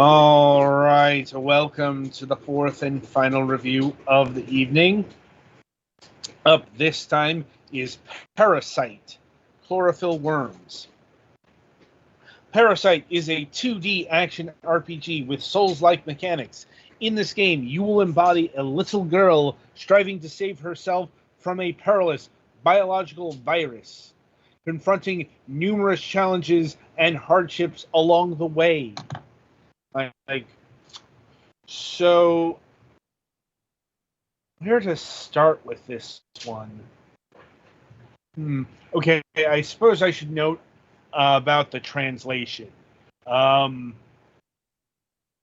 All right, welcome to the fourth and final review of the evening. Up this time is Parasight, Chlorophyll Worms. Parasight is a 2D action RPG with Souls-like mechanics. In this game, you will embody a little girl striving to save herself from a perilous biological virus, confronting numerous challenges and hardships along the way. So, where to start with this one? Okay, I suppose I should note about the translation.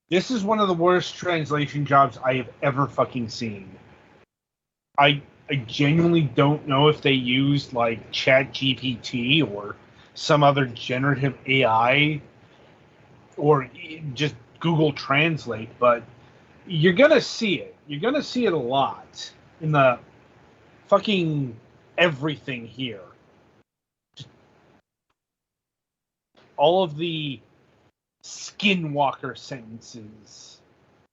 This is one of the worst translation jobs I have ever fucking seen. I genuinely don't know if they used like ChatGPT or some other generative AI or just Google Translate, but you're gonna see it. You're gonna see it a lot in the fucking everything here. Just all of the skinwalker sentences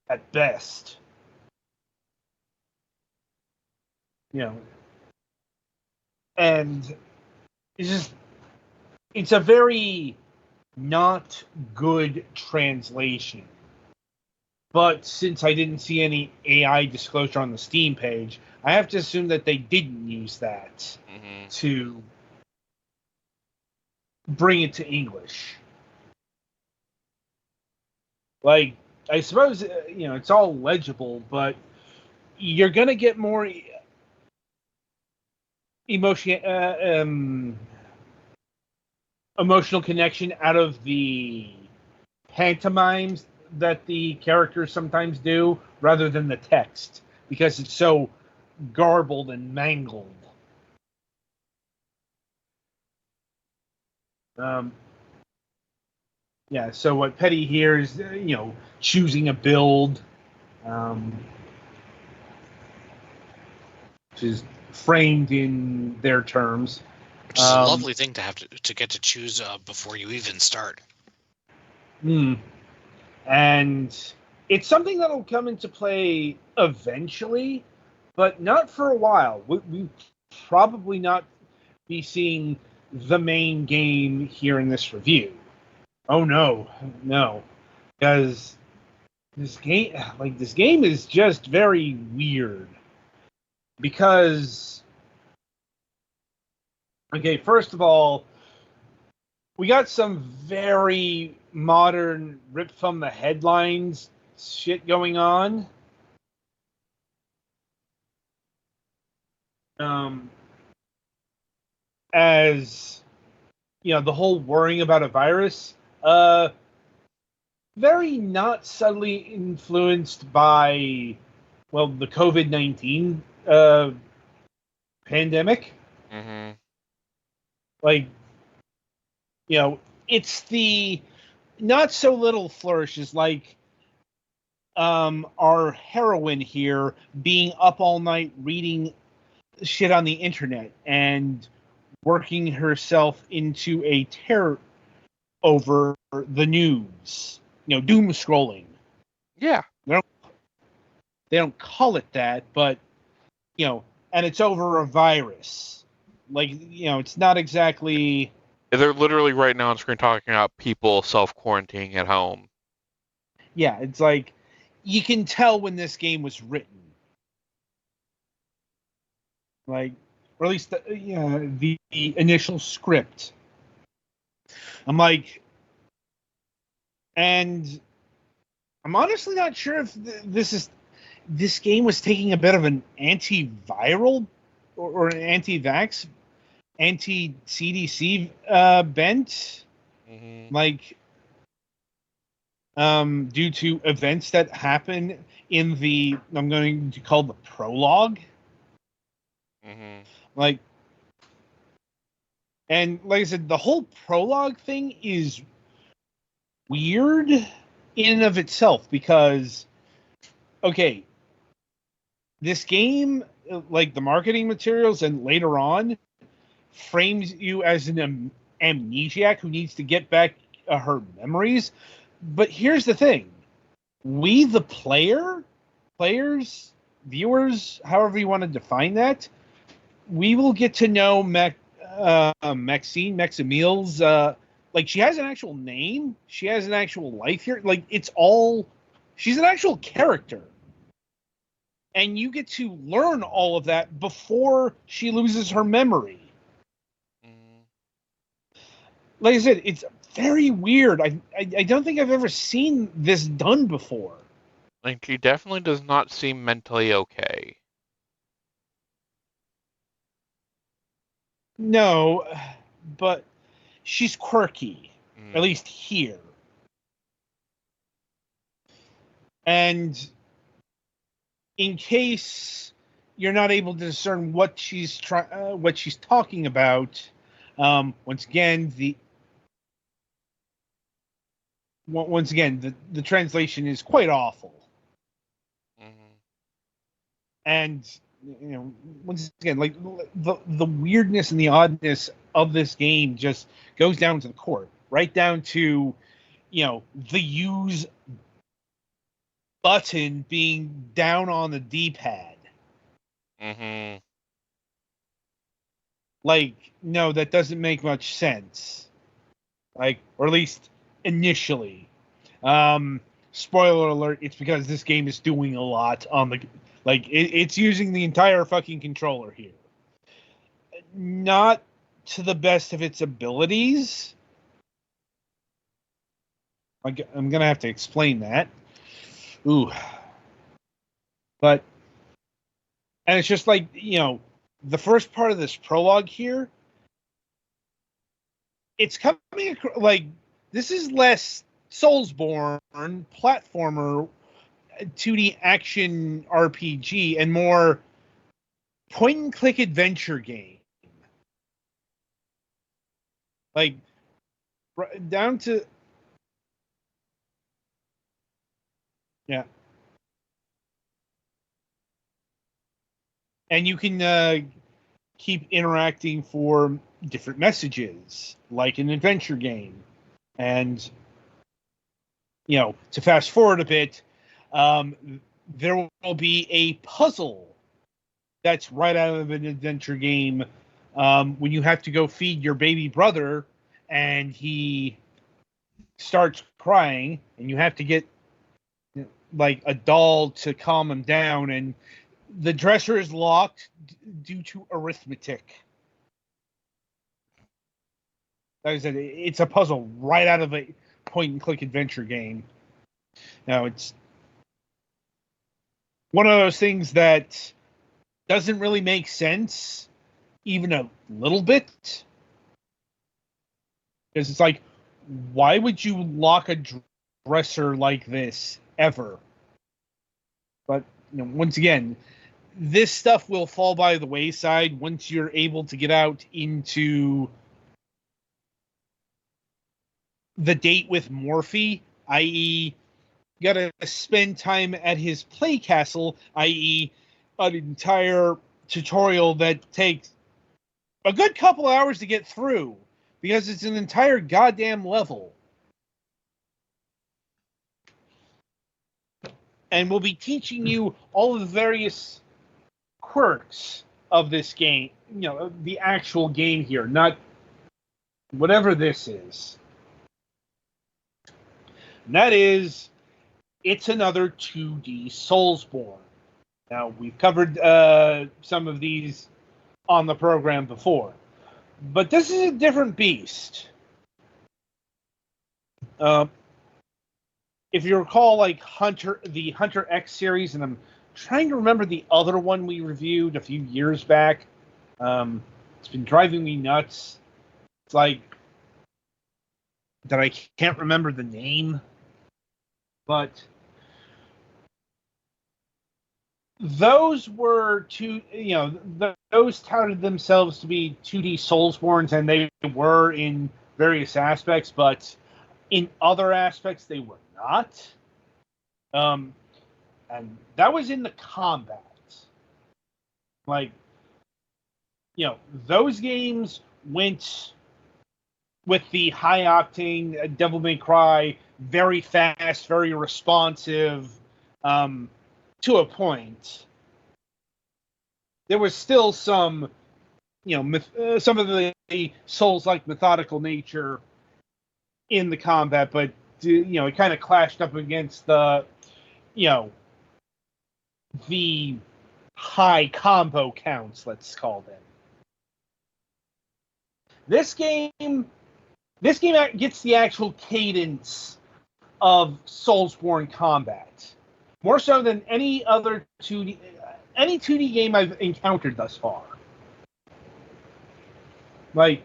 at best. And it's a very not good translation. But since I didn't see any AI disclosure on the Steam page, I have to assume that they didn't use that to bring it to English. Like, I suppose, it's all legible, but you're going to get more emotional connection out of the pantomimes that the characters sometimes do rather than the text, because it's so garbled and mangled. So what Petty here is, choosing a build, which is framed in their terms. Which is a lovely thing to have to get to choose before you even start. And it's something that'll come into play eventually, but not for a while. We probably not be seeing the main game here in this review. Oh no, because this game is just very weird. Because, okay, first of all, we got some very modern rip from the headlines shit going on. As the whole worrying about a virus, very not subtly influenced by, the COVID-19 pandemic. It's the not so little flourishes, like our heroine here being up all night reading shit on the internet and working herself into a terror over the news. Doom scrolling. Yeah. They don't call it that, but and it's over a virus. It's not exactly. They're literally right now on screen talking about people self-quarantining at home. Yeah, it's like you can tell when this game was written. Or at least the initial script. I'm like, and I'm honestly not sure if this game was taking a bit of an antiviral or an anti-vax, anti-CDC bent, due to events that happen in the, I'm going to call the prologue. And like I said, the whole prologue thing is weird in and of itself, because, okay, this game, like the marketing materials and later on, frames you as an amnesiac who needs to get back her memories, But here's the thing. We, the players, viewers, however you want to define that, we will get to know Maximile's, like, she has an actual name. She has an actual life here. Like, she's an actual character. And you get to learn all of that before she loses her memory. Like I said, it's very weird. I don't think I've ever seen this done before. Like, she definitely does not seem mentally okay. No, but she's quirky, at least here. And in case you're not able to discern what she's talking about, once again, the translation is quite awful. And once again, like, the weirdness and the oddness of this game just goes down to the core, right down to the use button being down on the D-pad. Like, no, that doesn't make much sense. Like, or at least initially. Spoiler alert, it's because this game is doing a lot on the... Like, it's using the entire fucking controller here. Not to the best of its abilities. I'm going to have to explain that. Ooh. But... And it's just like, the first part of this prologue here, it's coming... Like, this is less Soulsborne, platformer, 2D action RPG, and more point-and-click adventure game. Like, down to... Yeah. And you can keep interacting for different messages, like an adventure game. And, to fast forward a bit, there will be a puzzle that's right out of an adventure game when you have to go feed your baby brother and he starts crying and you have to get like a doll to calm him down, and the dresser is locked due to arithmetic. Like I said, it's a puzzle right out of a point-and-click adventure game. Now, it's one of those things that doesn't really make sense, even a little bit. Because it's like, why would you lock a dresser like this, ever? But, once again, this stuff will fall by the wayside once you're able to get out into the date with Morphe, i.e., you gotta spend time at his play castle, i.e., an entire tutorial that takes a good couple hours to get through, because it's an entire goddamn level. And we'll be teaching you all of the various quirks of this game, the actual game here, not whatever this is. And that is, it's another 2D Soulsborne. Now, we've covered some of these on the program before, but this is a different beast. If you recall, like the Hunter X series, and I'm trying to remember the other one we reviewed a few years back. It's been driving me nuts. It's like that I can't remember the name, but those were those touted themselves to be 2D Soulsborns, and they were in various aspects, but in other aspects they were not. And that was in the combat. Like, those games went with the high octane Devil May Cry, very fast, very responsive, to a point. There was still some, some of the Souls-like methodical nature in the combat, but it kind of clashed up against the high combo counts, let's call them. This game gets the actual cadence of Soulsborne combat, more so than any other 2D game I've encountered thus far. Like,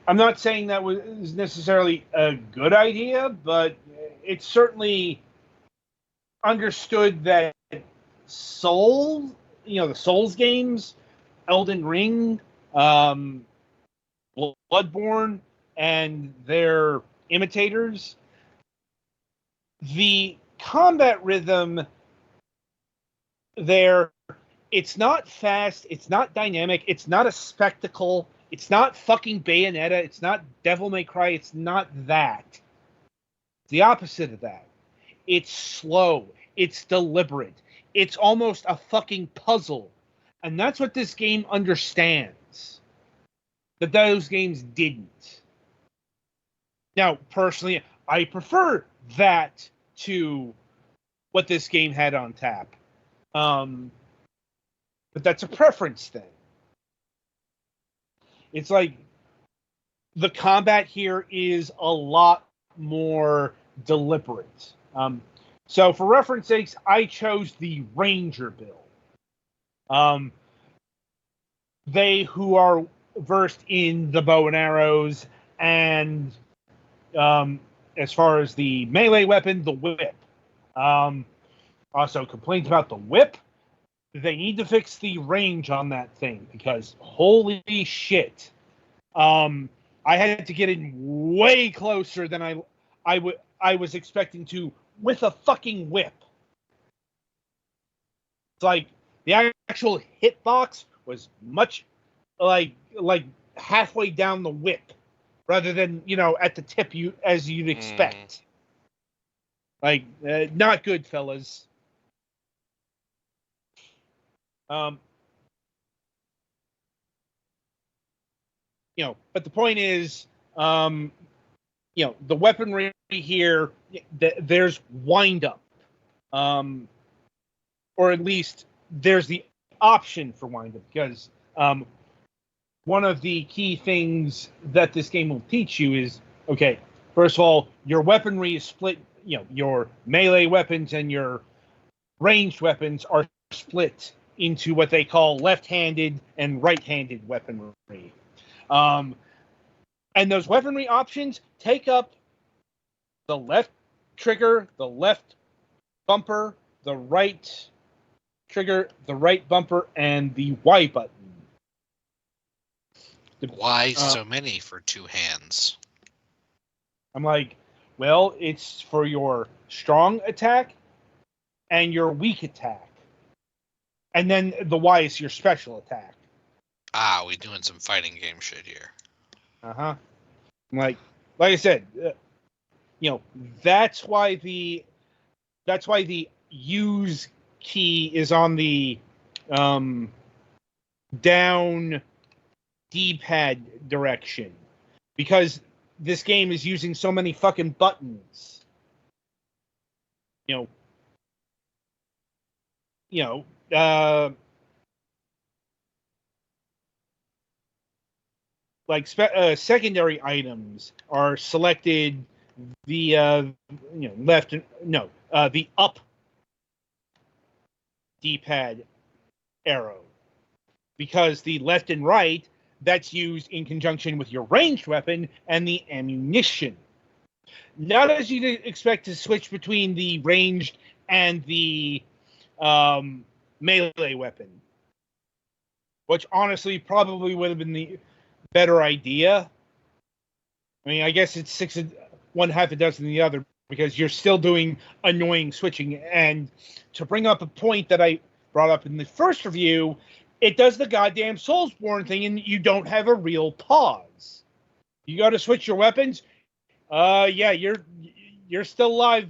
I'm not saying that was necessarily a good idea, but it's certainly understood that the Souls games, Elden Ring, Bloodborne, and their imitators, the combat rhythm there, it's not fast, it's not dynamic, it's not a spectacle, it's not fucking Bayonetta, it's not Devil May Cry, it's not that. It's the opposite of that. It's slow, it's deliberate, it's almost a fucking puzzle. And that's what this game understands that those games didn't. Now, personally, I prefer that to what this game had on tap. But that's a preference thing. It's like the combat here is a lot more deliberate. So for reference sakes, I chose the Ranger build. They who are versed in the bow and arrows and as far as the melee weapon, the whip. Also, complaints about the whip. They need to fix the range on that thing because holy shit. I had to get in way closer than I was expecting to with a fucking whip. It's like the actual hitbox was much like halfway down the whip rather than, at the tip as you'd expect. Like, not good, fellas. But the point is, the weaponry here, there's wind up. Or at least there's the option for wind up, because one of the key things that this game will teach you is, okay, first of all, your weaponry is split, your melee weapons and your ranged weapons are split into what they call left-handed and right-handed weaponry. And those weaponry options take up the left trigger, the left bumper, the right trigger, the right bumper, and the Y button. Why so many for two hands? I'm like, well, it's for your strong attack and your weak attack. And then the Y is your special attack. Ah, we doing some fighting game shit here. Uh-huh. Like I said, that's why the use key is on the down D-pad direction, because this game is using so many fucking buttons. Like secondary items are selected via left the up D-pad arrow, because the left and right, that's used in conjunction with your ranged weapon and the ammunition. Not as you'd expect to switch between the ranged and the melee weapon, which honestly probably would have been the better idea. I mean, I guess it's one half a dozen the other, because you're still doing annoying switching. And to bring up a point that I brought up in the first review, it does the goddamn Soulsborne thing, and you don't have a real pause. You got to switch your weapons. Yeah, you're still alive,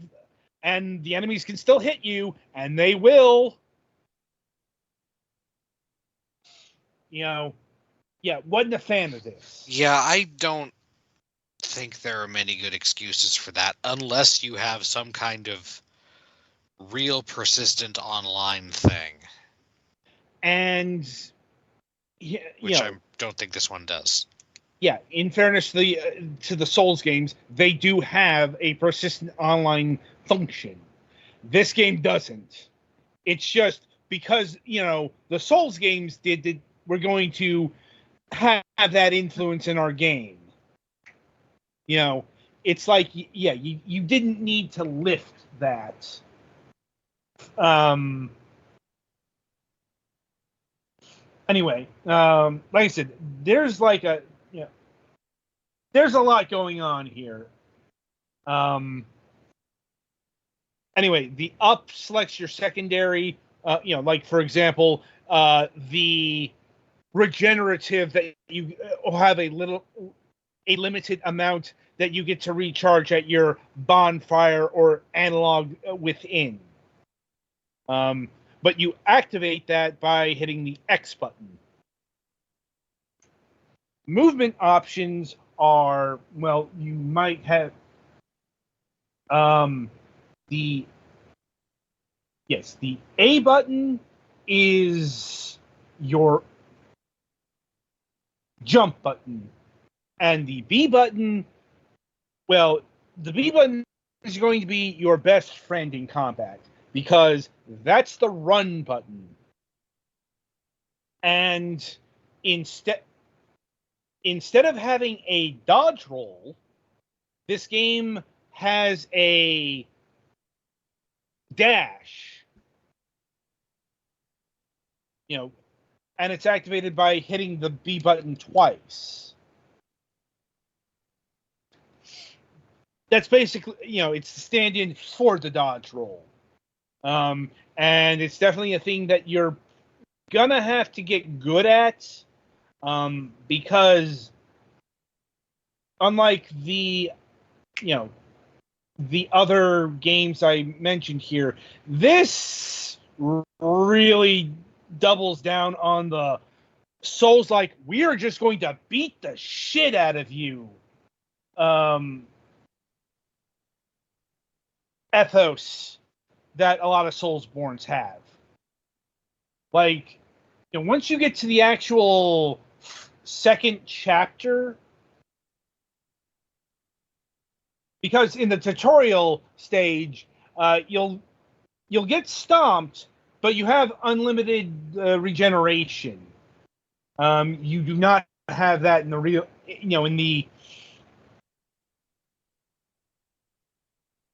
and the enemies can still hit you, and they will. Yeah, wasn't a fan of this. Yeah, I don't think there are many good excuses for that unless you have some kind of real persistent online thing. And which I don't think this one does. Yeah, in fairness to the Souls games, they do have a persistent online function. This game doesn't. It's just because the Souls games we're going to have that influence in our game. It's like you didn't need to lift that. Anyway, like I said, there's there's a lot going on here. Anyway, the up selects your secondary. Like for example, the regenerative that you have a limited amount that you get to recharge at your bonfire or analog within. But you activate that by hitting the X button. Movement options are, well, you might have the A button is your jump button, and the B button, well, the B button is going to be your best friend in combat because that's the run button. And instead of having a dodge roll, this game has a dash. And it's activated by hitting the B button twice. That's basically, it's the stand-in for the dodge roll. And it's definitely a thing that you're gonna have to get good at. Because unlike the other games I mentioned here, this really doubles down on the Souls-like, we are just going to beat the shit out of you ethos that a lot of Soulsborns have. Like, once you get to the actual second chapter, because in the tutorial stage, you'll get stomped, but you have unlimited regeneration. You do not have that in the real, in the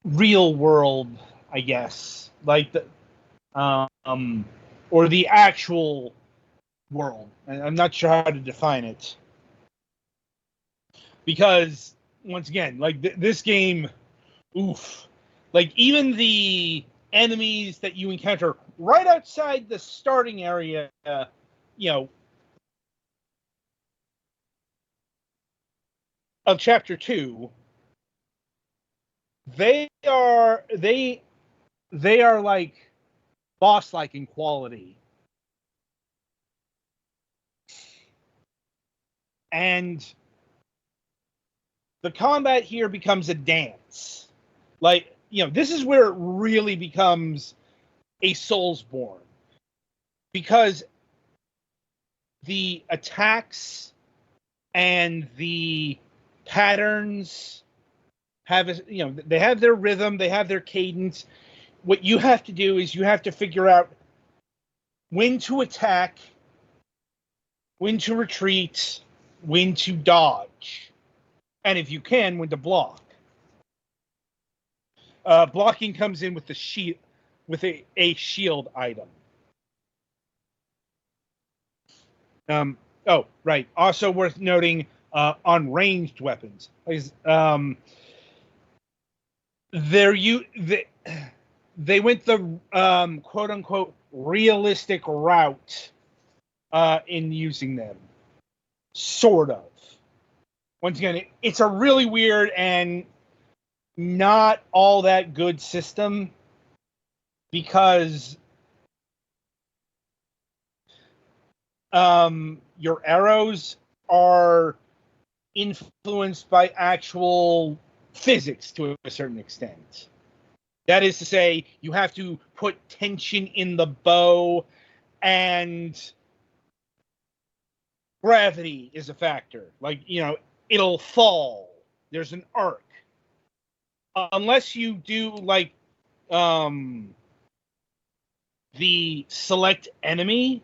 real world, I guess, like the or the actual world. I'm not sure how to define it. Because, once again, like this game, oof. Like, even the enemies that you encounter right outside the starting area, of Chapter 2, they are like boss-like in quality. And the combat here becomes a dance. Like, this is where it really becomes a Soulsborne. Because the attacks and the patterns they have their rhythm, they have their cadence. What you have to do is you have to figure out when to attack, when to retreat, when to dodge, and if you can, when to block. Blocking comes in with the shield, with a shield item. Oh, right. Also worth noting on ranged weapons. They went the quote unquote realistic route in using them. Sort of. Once again, it's a really weird and not all that good system because your arrows are influenced by actual physics to a certain extent. That is to say, you have to put tension in the bow, and gravity is a factor. Like, it'll fall. There's an arc. Unless you do, like, the select enemy,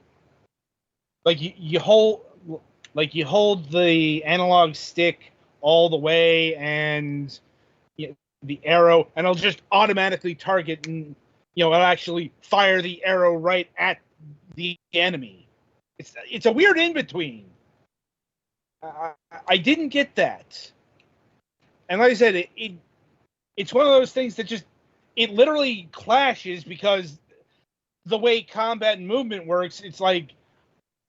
like, you hold the analog stick all the way, and the arrow, and it'll just automatically target, and it'll actually fire the arrow right at the enemy. It's a weird in between. I didn't get that, and like I said, it's one of those things that just it literally clashes because the way combat and movement works, it's like,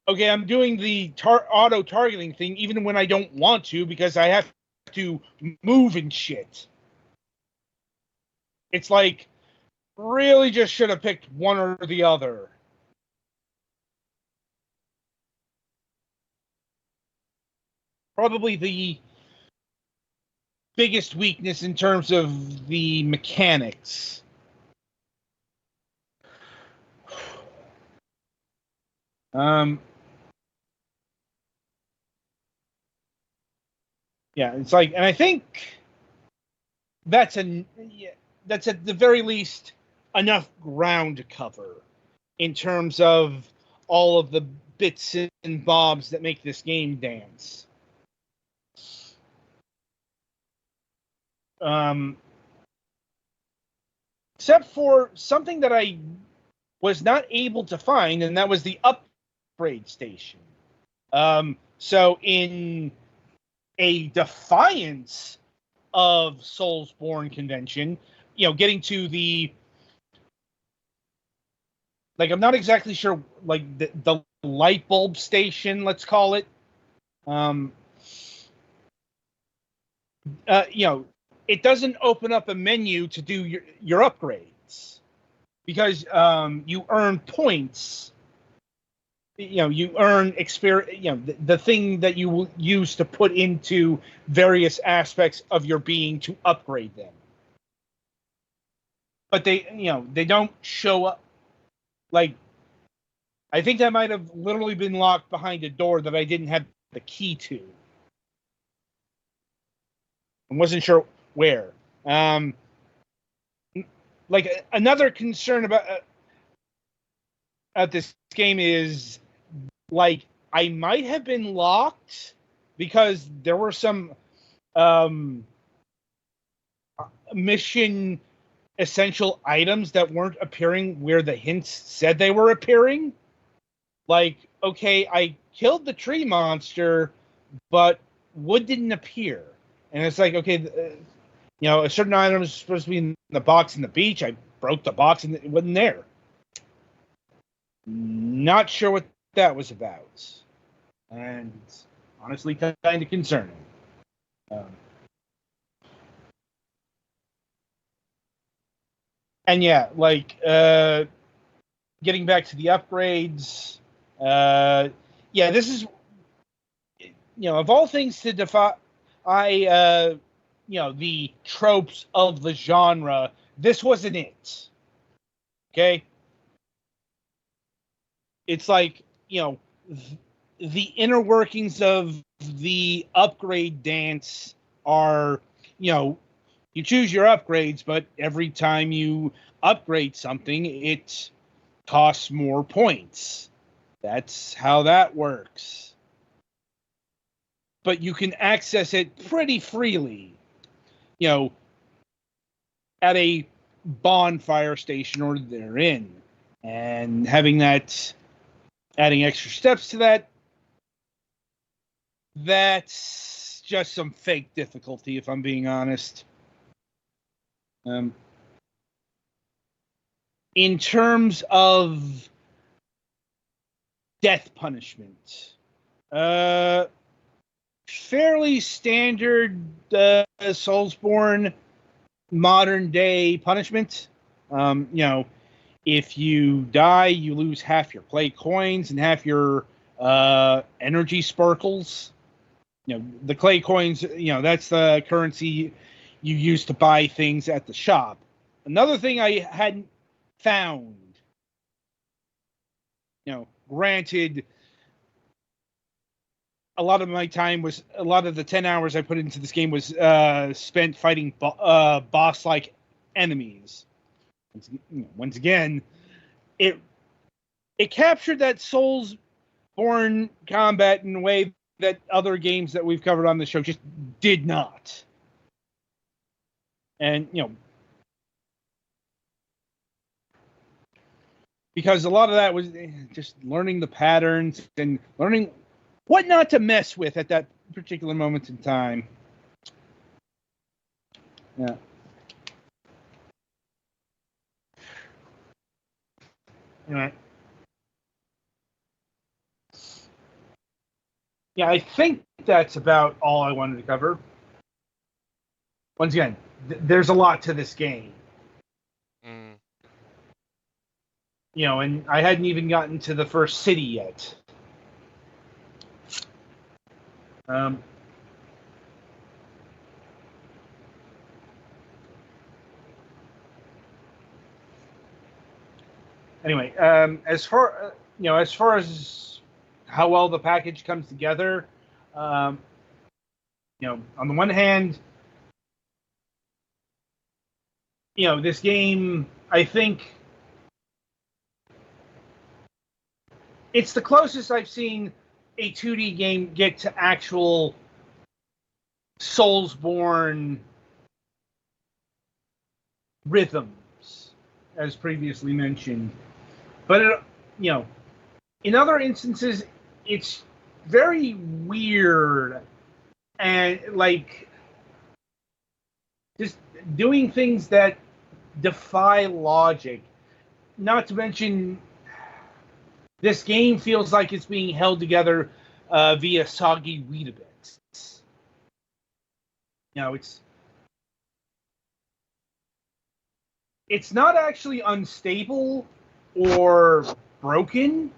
okay, I'm doing the auto targeting thing even when I don't want to because I have to move and shit. It's like, really just should have picked one or the other. Probably the biggest weakness in terms of the mechanics. Yeah, it's like, and I think that's at the very least enough ground to cover in terms of all of the bits and bobs that make this game dance. Except for something that I was not able to find, and that was the upgrade station. So in a defiance of Soulsborne convention, getting to the, like, I'm not exactly sure, like, the light bulb station, let's call it. It doesn't open up a menu to do your upgrades because you earn points. You earn experience. The thing that you will use to put into various aspects of your being to upgrade them. But they don't show up. Like, I think that might have literally been locked behind a door that I didn't have the key to. I wasn't sure where. Like, another concern about this game is, like, I might have been locked because there were some mission essential items that weren't appearing where the hints said they were appearing. Like, okay, I killed the tree monster, but wood didn't appear. And it's like, okay, a certain item is supposed to be in the box in the beach. I broke the box and it wasn't there. Not sure what that was about. And honestly, kind of concerning. And yeah, like, getting back to the upgrades, this is, of all things to defy, the tropes of the genre, this wasn't it. Okay? It's like, the inner workings of the upgrade dance are, you choose your upgrades, but every time you upgrade something, it costs more points. That's how that works. But you can access it pretty freely, at a bonfire station or therein. And having that, adding extra steps to that, that's just some fake difficulty, if I'm being honest. In terms of death punishment. Fairly standard Soulsborne modern day punishment. If you die, you lose half your clay coins and half your energy sparkles. The clay coins, that's the currency you use to buy things at the shop. Another thing I hadn't found, granted, a lot of the 10 hours I put into this game was spent fighting boss-like enemies. Once again, it captured that Soulsborne combat in a way that other games that we've covered on the show just did not. And, because a lot of that was just learning the patterns and learning what not to mess with at that particular moment in time. Yeah. Anyway. Yeah, I think that's about all I wanted to cover. Once again, there's a lot to this game. And I hadn't even gotten to the first city yet. Anyway, as far as how well the package comes together, on the one hand, this game, I think it's the closest I've seen a 2D game get to actual Soulsborne rhythms, as previously mentioned. But, in other instances, it's very weird and, just doing things that defy logic. Not to mention, this game feels like it's being held together via soggy Weetabix. It's not actually unstable or broken.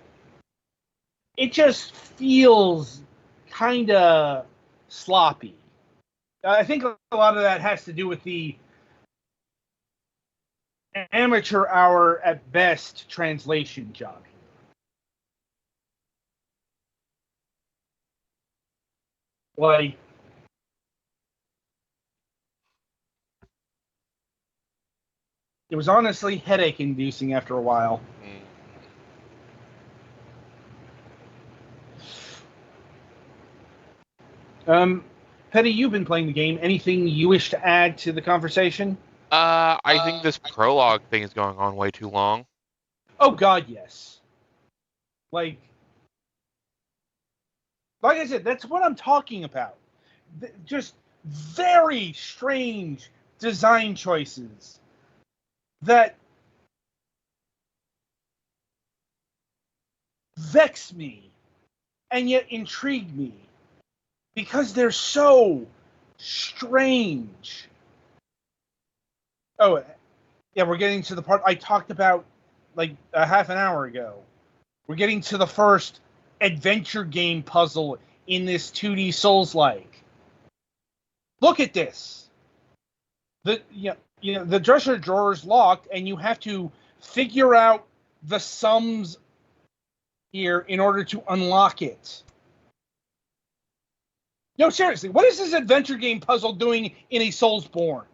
It just feels kind of sloppy. I think a lot of that has to do with the amateur hour at best translation job. It was honestly headache-inducing after a while. Petty, you've been playing the game. Anything you wish to add to the conversation? I think this prologue thing is going on way too long. Oh, God, yes. Like I said, that's what I'm talking about. Just very strange design choices that vex me and yet intrigue me because they're so strange. Oh, yeah, we're getting to the part I talked about like a half an hour ago. We're getting to the first adventure game puzzle in this 2D Souls-like. Look at this. The dresser drawer is locked, and you have to figure out the sums here in order to unlock it. No, seriously, what is this adventure game puzzle doing in a Soulsborne?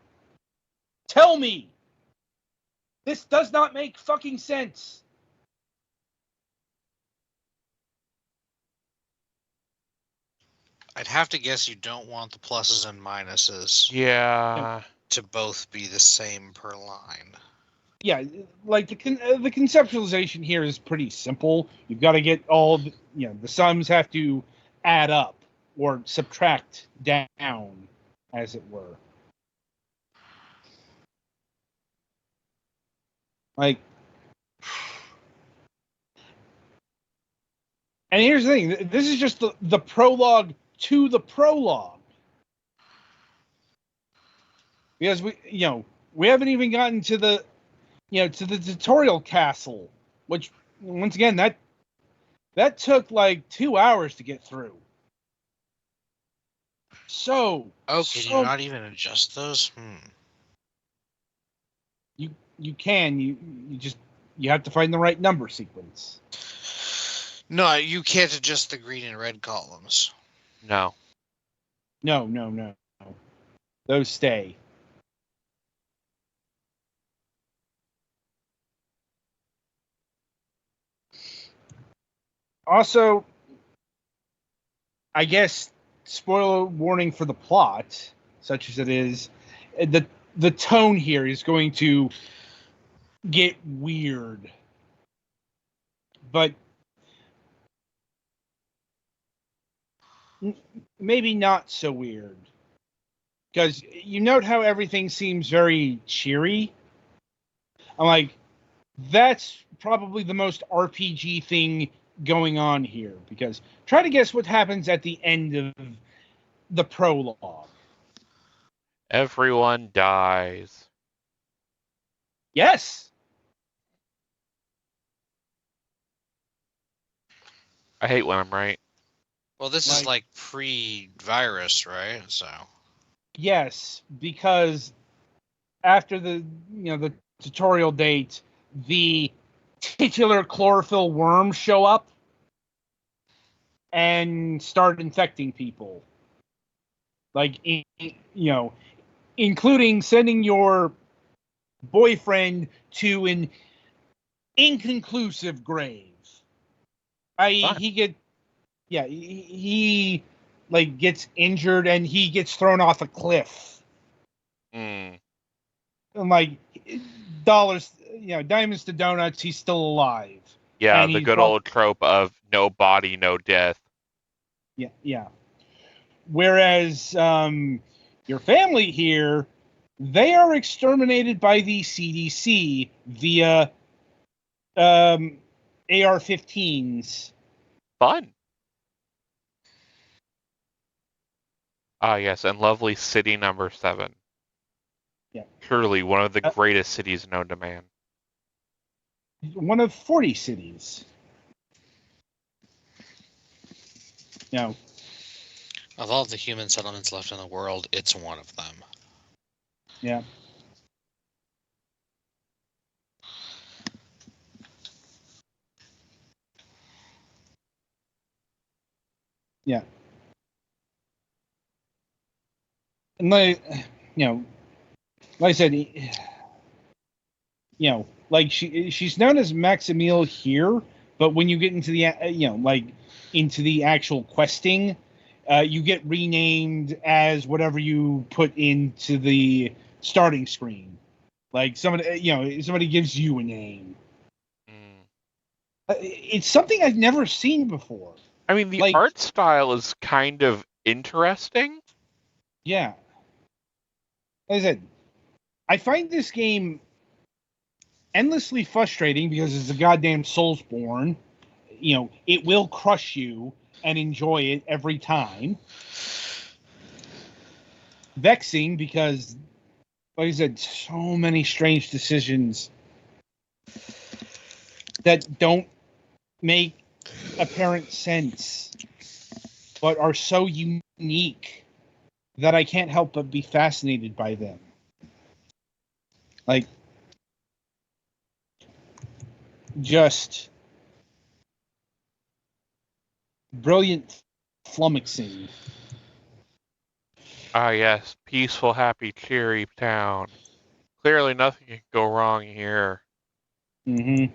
Tell me. This does not make fucking sense. I'd have to guess you don't want the pluses and minuses Yeah. to both be the same per line. Yeah, like the conceptualization here is pretty simple. You've got to get all the sums have to add up or subtract down, as it were. Like, And here's the thing: this is just the prologue to the prologue, because we haven't even gotten to the to the tutorial castle, which once again that took like 2 hours to get through. So can you not even adjust those? You can you have to find the right number sequence. No, you can't adjust the green and red columns. No. No. Those stay. Also, I guess, spoiler warning for the plot, such as it is, the tone here is going to get weird. But maybe not so weird. Because you note how everything seems very cheery. I'm like, that's probably the most RPG thing going on here. Because try to guess what happens at the end of the prologue. Everyone dies. Yes. I hate when I'm right. Well, this is like pre-virus, right? So. Yes, because after the the tutorial date, the titular chlorophyll worms show up and start infecting people. Like including sending your boyfriend to an inconclusive grave. He like gets injured and he gets thrown off a cliff. Mm. And like dollars, diamonds to donuts, he's still alive. Yeah, and the good old trope of no body, no death. Yeah. Whereas your family here, they are exterminated by the CDC via AR-15s. Fun. Ah, yes, and lovely city number 7. Yeah. Surely one of the greatest cities known to man. One of 40 cities. No. Of all the human settlements left in the world, it's one of them. Yeah. Yeah. And like I said, like she's known as Maximile here, but when you get into the into the actual questing, you get renamed as whatever you put into the starting screen. Like somebody gives you a name. It's something I've never seen before. I mean, the art style is kind of interesting. Yeah. Like I said, I find this game endlessly frustrating because it's a goddamn Soulsborne. It will crush you and enjoy it every time. Vexing because, like I said, so many strange decisions that don't make apparent sense, but are so unique that I can't help but be fascinated by them. Like, just brilliant flummoxing. Ah, yes, peaceful, happy, cheery town. Clearly nothing can go wrong here. Mm-hmm.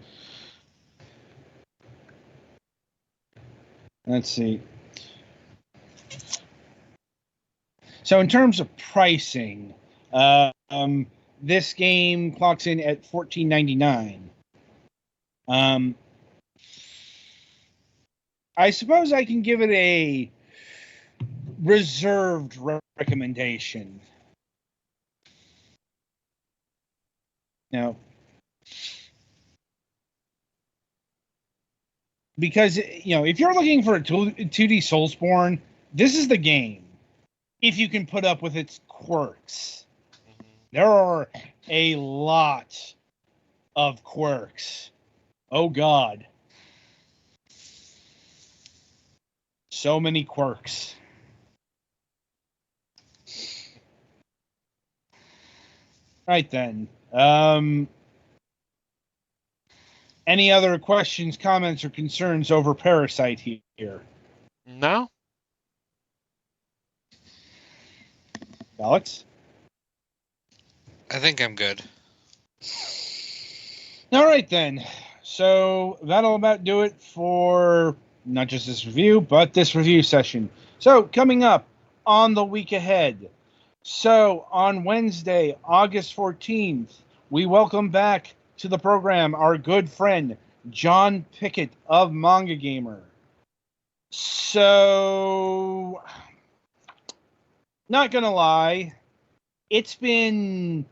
Let's see. So in terms of pricing, this game clocks in at $14.99. I suppose I can give it a reserved recommendation. Now, Because, if you're looking for a 2D Soulsborne, this is the game. If you can put up with its quirks. There are a lot of quirks. Oh, God. So many quirks. Right then. Any other questions, comments, or concerns over Parasight here? No? Alex? I think I'm good. All right then. So that'll about do it for not just this review, but this review session. So coming up on the week ahead. So on Wednesday, August 14th, we welcome back to the program our good friend, John Pickett of Manga Gamer. So, not gonna lie, it's been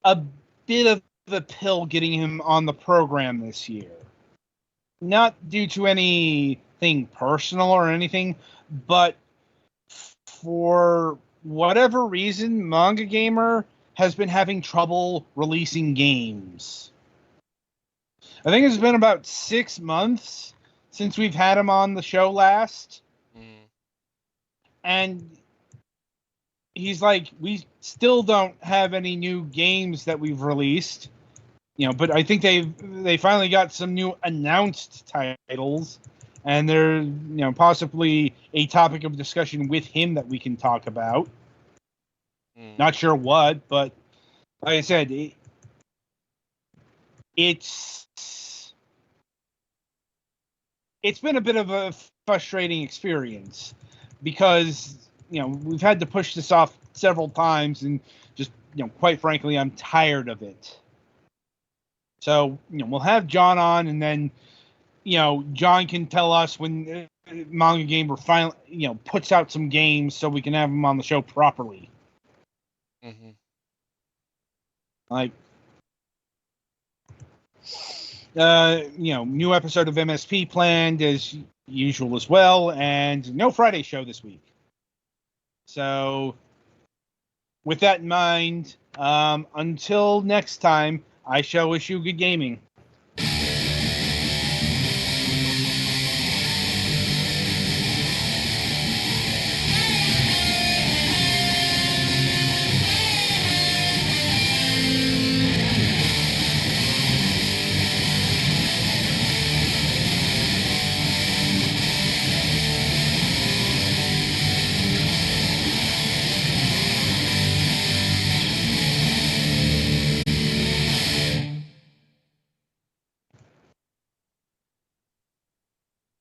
a bit of a pill getting him on the program this year. Not due to anything personal or anything, but for whatever reason, Manga Gamer has been having trouble releasing games. I think it's been about 6 months since we've had him on the show last. And he's like, we still don't have any new games that we've released. But I think they finally got some new announced titles. And they're, possibly a topic of discussion with him that we can talk about. Not sure what, but like I said, it's been a bit of a frustrating experience because, we've had to push this off several times and just, quite frankly, I'm tired of it. So, we'll have John on and then, John can tell us when Manga Gamer finally, puts out some games so we can have him on the show properly. Like, new episode of MSP planned as usual as well, and no Friday show this week. So, with that in mind, until next time, I shall wish you good gaming.